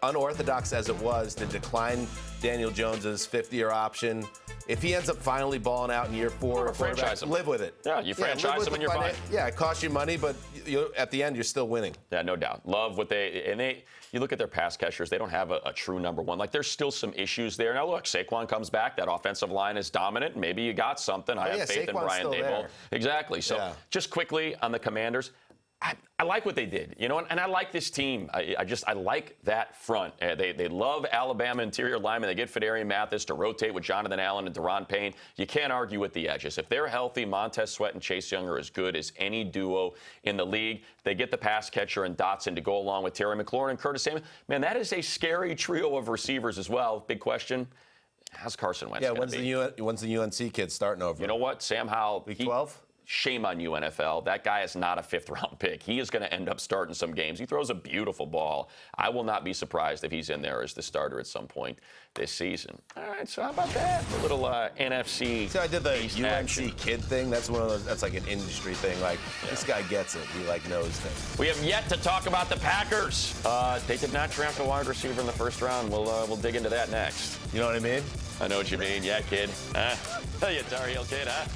unorthodox as it was, to decline Daniel Jones's 5th-year option. If he ends up finally balling out in year 4, franchise him. Live with it. Yeah, you franchise him and you're fine. Yeah, it costs you money, but at the end, you're still winning. Yeah, no doubt. Love what you look at their pass catchers, they don't have a true number one. Like, there's still some issues there. Now, look, Saquon comes back. That offensive line is dominant. Maybe you got something. I have faith in Brian Daboll. Exactly. So just quickly on the Commanders, I like what they did, you know, and I like this team. I like that front. They love Alabama interior linemen. They get Fidarian Mathis to rotate with Jonathan Allen and Deron Payne. You can't argue with the edges. If they're healthy, Montez Sweat and Chase Young are as good as any duo in the league. They get the pass catcher and Dotson to go along with Terry McLaurin and Curtis Samuel. Man, that is a scary trio of receivers as well. Big question. How's Carson Wentz going to be? When's the UNC kid starting over? You know what? Sam Howell. Week 12? Shame on you, NFL. That guy is not a 5th-round pick. He is going to end up starting some games. He throws a beautiful ball. I will not be surprised if he's in there as the starter at some point this season. All right, so how about that? A little NFC. See, I did the UNC action. kid thing. That's one of those. That's like an industry thing. Like this guy gets it. He knows things. We have yet to talk about the Packers. They did not draft a wide receiver in the 1st round. We'll dig into that next. You know what I mean? I know what you mean. Yeah, kid. You Tar Heel kid, huh?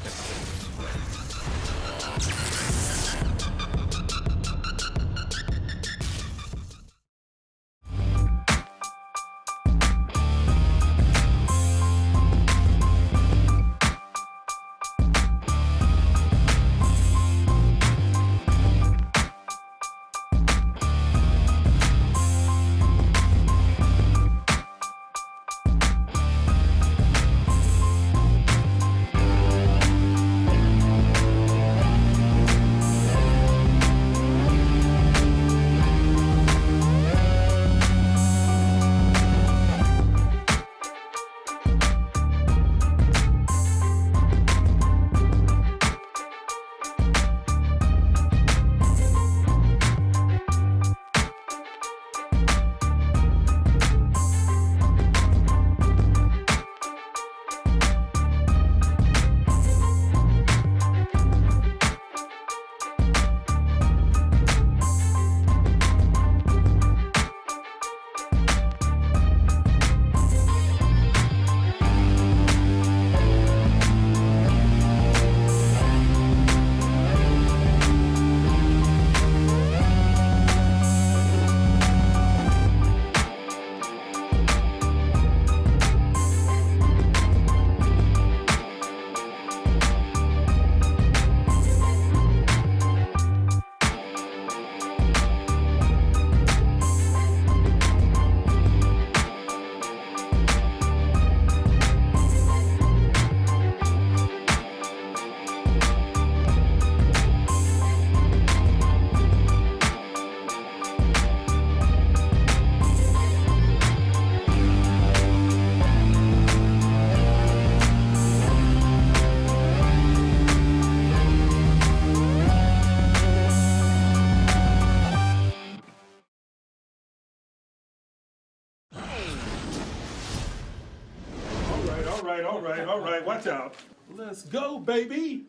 All right, watch out. Let's go, baby.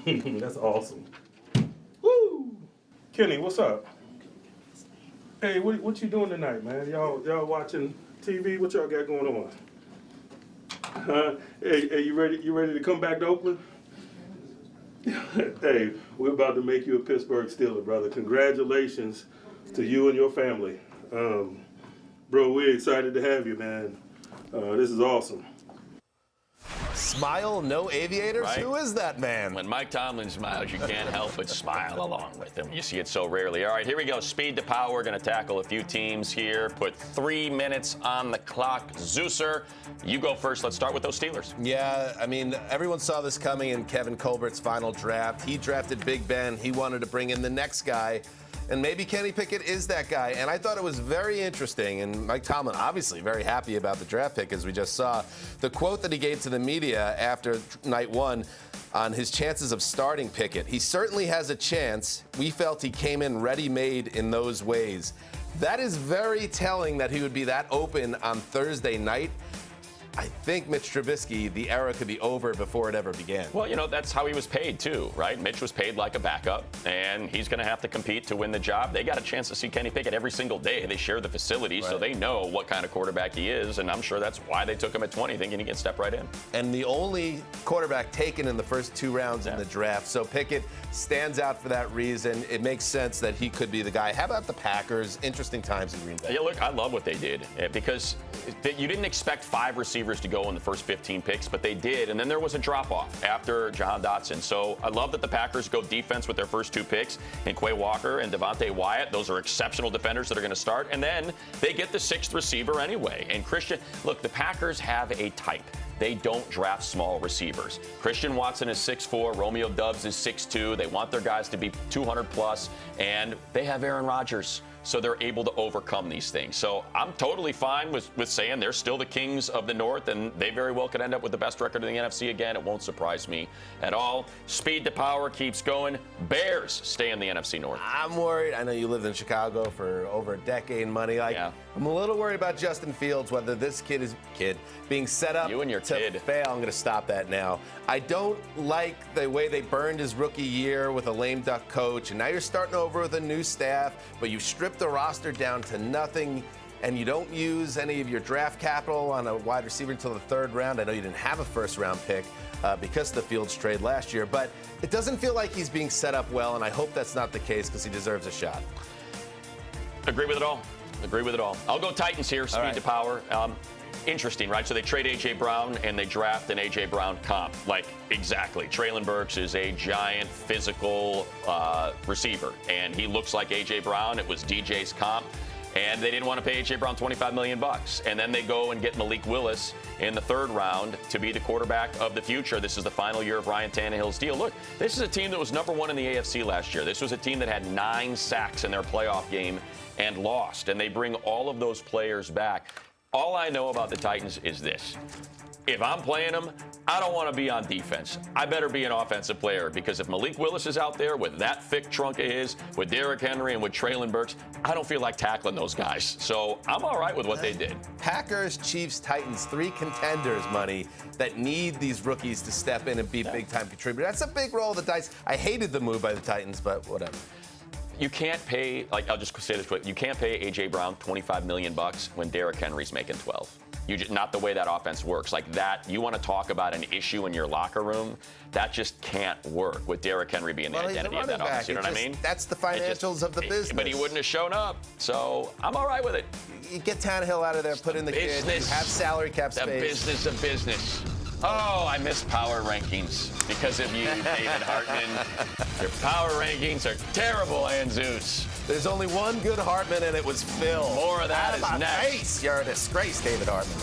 That's awesome. Woo! Kenny, what's up? Hey, what you doing tonight, man? Y'all watching TV? What y'all got going on? Hey, you ready to come back to Oakland? Hey, we're about to make you a Pittsburgh Steeler, brother. Congratulations to you and your family. Bro, we're excited to have you, man. This is awesome. Smile, no aviators? Right? Who is that man? When Mike Tomlin smiles, you can't help but smile along with him. You see it so rarely. All right, here we go. Speed to power. We're going to tackle a few teams here. Put 3 minutes on the clock. Zeuser, you go first. Let's start with those Steelers. Yeah, I mean, everyone saw this coming in Kevin Colbert's final draft. He drafted Big Ben. He wanted to bring in the next guy. And maybe Kenny Pickett is that guy. And I thought it was very interesting. And Mike Tomlin, obviously, very happy about the draft pick, as we just saw. The quote that he gave to the media after night one on his chances of starting Pickett. He certainly has a chance. We felt he came in ready-made in those ways. That is very telling that he would be that open on Thursday night. I think Mitch Trubisky, the era could be over before it ever began. Well, you know, that's how he was paid, too, right? Mitch was paid like a backup, and he's going to have to compete to win the job. They got a chance to see Kenny Pickett every single day. They share the facility, so they know what kind of quarterback he is, and I'm sure that's why they took him at 20, thinking he can step right in. And the only quarterback taken in the first 2 rounds in the draft. So Pickett stands out for that reason. It makes sense that he could be the guy. How about the Packers? Interesting times in Green Bay. Yeah, look, I love what they did because you didn't expect 5 receivers to go in the first 15 picks, but they did, and then there was a drop-off after Jahan Dotson. So I love that the Packers go defense with their first 2 picks, and Quay Walker and Devontae Wyatt. Those are exceptional defenders that are going to start, and then they get the 6th receiver anyway. And Christian, look, the Packers have a type. They don't draft small receivers. Christian Watson is 6'4", Romeo Doubs is 6'2". They want their guys to be 200+, and they have Aaron Rodgers. So they're able to overcome these things. So I'm totally fine with saying they're still the kings of the North, and they very well could end up with the best record in the NFC again. It won't surprise me at all. Speed to power keeps going. Bears stay in the NFC North. I'm worried. I know you lived in Chicago for over a decade, money. I'm a little worried about Justin Fields, whether this kid being set up to fail. I'm going to stop that now. I don't like the way they burned his rookie year with a lame duck coach, and now you're starting over with a new staff, but you've stripped the roster down to nothing, and you don't use any of your draft capital on a wide receiver until the 3rd round. I know you didn't have a 1st-round pick because of the Fields trade last year, but it doesn't feel like he's being set up well, and I hope that's not the case because he deserves a shot. Agree with it all. Agree with it all. I'll go Titans here, speed to power. Interesting, right? So they trade A.J. Brown, and they draft an A.J. Brown comp. Like, exactly. Traylon Burks is a giant, physical receiver, and he looks like A.J. Brown. It was DJ's comp, and they didn't want to pay A.J. Brown $25 million. And then they go and get Malik Willis in the 3rd round to be the quarterback of the future. This is the final year of Ryan Tannehill's deal. Look, this is a team that was #1 in the AFC last year. This was a team that had 9 sacks in their playoff game and lost, and they bring all of those players back. All I know about the Titans is this. If I'm playing them, I don't want to be on defense. I better be an offensive player, because if Malik Willis is out there with that thick trunk of his, with Derrick Henry and with Traylon Burks, I don't feel like tackling those guys. So I'm all right with what they did. Packers, Chiefs, Titans, 3 contenders, money, that need these rookies to step in and be big-time contributors. That's a big roll of the dice. I hated the move by the Titans, but whatever. You can't pay, I'll just say this quick, you can't pay A.J. Brown $25 million when Derrick Henry's making 12. Not the way that offense works. Like that, you want to talk about an issue in your locker room, that just can't work with Derrick Henry being the identity of that offense. You know what I mean? That's the financials of the business. But he wouldn't have shown up, so I'm all right with it. You get Tannehill out of there, put in the kid, you have salary cap space. The business of business. Oh, I miss power rankings because of you, David Hartman. Your power rankings are terrible, and Zeus. There's only one good Hartman, and it was Phil. More of that is next. You're a disgrace, David Hartman.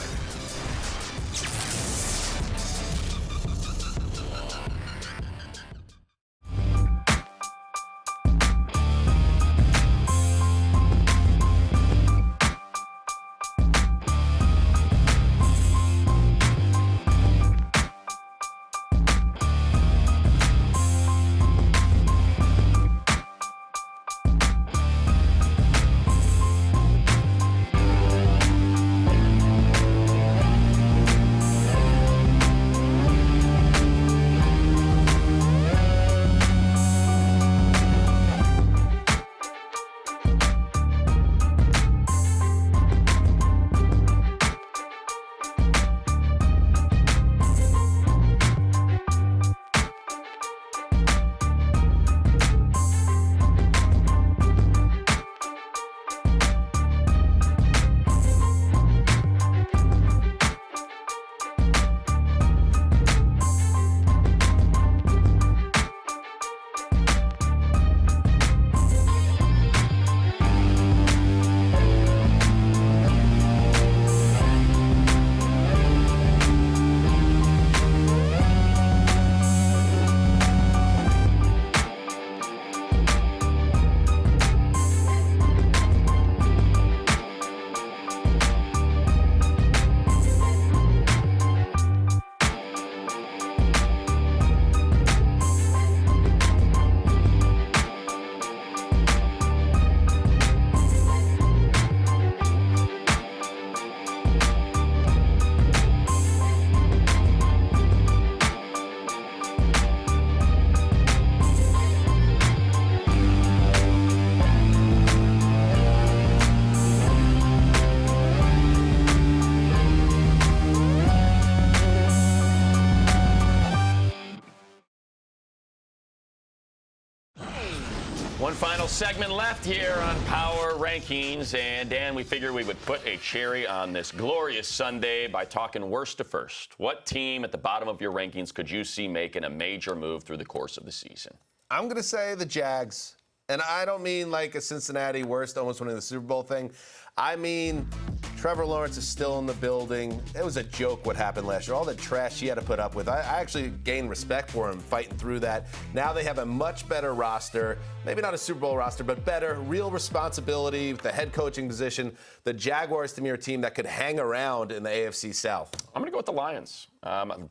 Final segment left here on Power Rankings. And, Dan, we figured we would put a cherry on this glorious Sunday by talking worst to first. What team at the bottom of your rankings could you see making a major move through the course of the season? I'm going to say the Jags. And I don't mean like a Cincinnati worst, almost winning the Super Bowl thing. I mean, Trevor Lawrence is still in the building. It was a joke what happened last year. All the trash he had to put up with. I actually gained respect for him fighting through that. Now they have a much better roster. Maybe not a Super Bowl roster, but better. Real responsibility with the head coaching position. The Jaguars, to me, are a team that could hang around in the AFC South. I'm going to go with the Lions.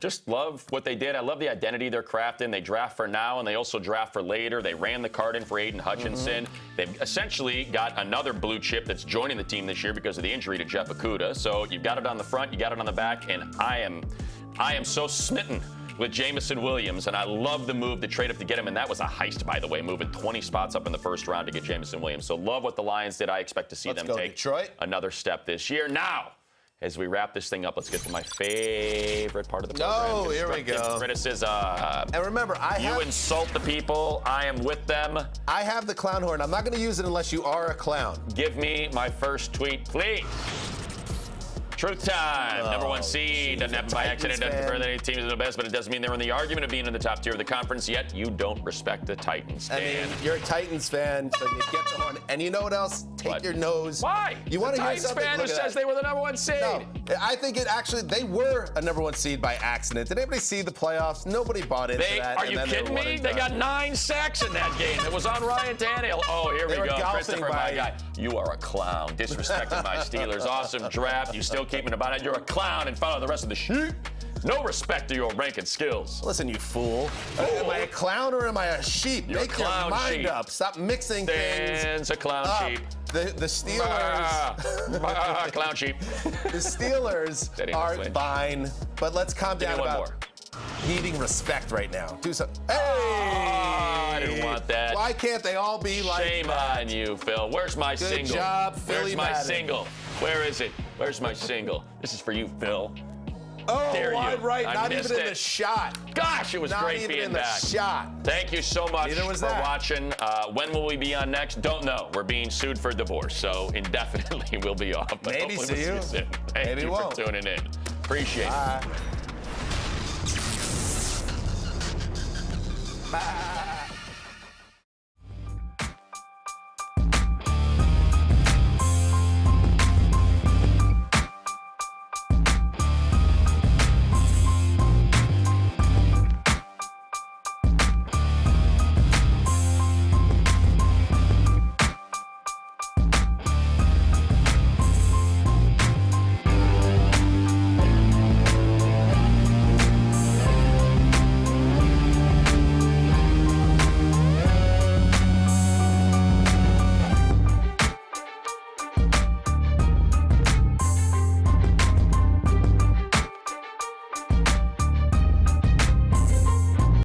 Just love what they did. I love the identity they're crafting. They draft for now, and they also draft for later. They ran the card in for Aiden Hutchinson. They've essentially got another blue chip that's joining the team this year because of the injury to Jeff Okudah. So you've got it on the front, you got it on the back, and I am so smitten with Jameson Williams, and I love the move to trade up to get him, and that was a heist, by the way, moving 20 spots up in the first round to get Jameson Williams. So love what the Lions did. I expect to see them take Detroit. Another step this year. Now, as we wrap this thing up, let's get to my favorite part of the program. Oh, here we go. Criticism. And remember, you insult the people. I am with them. I have the clown horn. I'm not going to use it unless you are a clown. Give me my first tweet, please. Truth time. Number one seed. Doesn't happen by accident. Doesn't prefer that any teams are the best, but it doesn't mean they're in the argument of being in the top tier of the conference, yet you don't respect the Titans. I mean, you're a Titans fan, so you get the horn. And you know what else? Take your nose. Why? You want to hear Titans something? fan who says they were the number one seed. No, I think it actually, they were a number one seed by accident. Did anybody see the playoffs? Nobody bought into that. Are you kidding me? They got 9 sacks in that game. It was on Ryan Tannehill. Oh, here we go. Christopher, my guy. You are a clown. Disrespecting my Steelers. Awesome draft. You still keeping about it. You're a clown and follow the rest of the sheep. No respect to your ranking skills. Listen, you fool. Am I a clown or am I a sheep? You're Make a clown your mind sheep. up. Stop mixing things. Stan's a clown sheep. The Steelers. Clown sheep. The Steelers are fine, but let's calm down about needing respect right now. Do something. Hey! I didn't want that. Why can't they all be like Shame that? on you, Phil. Where's my single? Good job, Philly Where's my Madden. single? Where is it? Where's my single? This is for you, Phil. Oh, Dare you. wide right. I Not missed even in it. the shot. Gosh, it was Not great even being in back. The shot. Thank you so much Neither was for that. watching. When will we be on next? Don't know. We're being sued for divorce, so indefinitely we'll be off. But Maybe hopefully see we'll you. see you soon. Thank Maybe you won't. for tuning in. Appreciate it. Bye.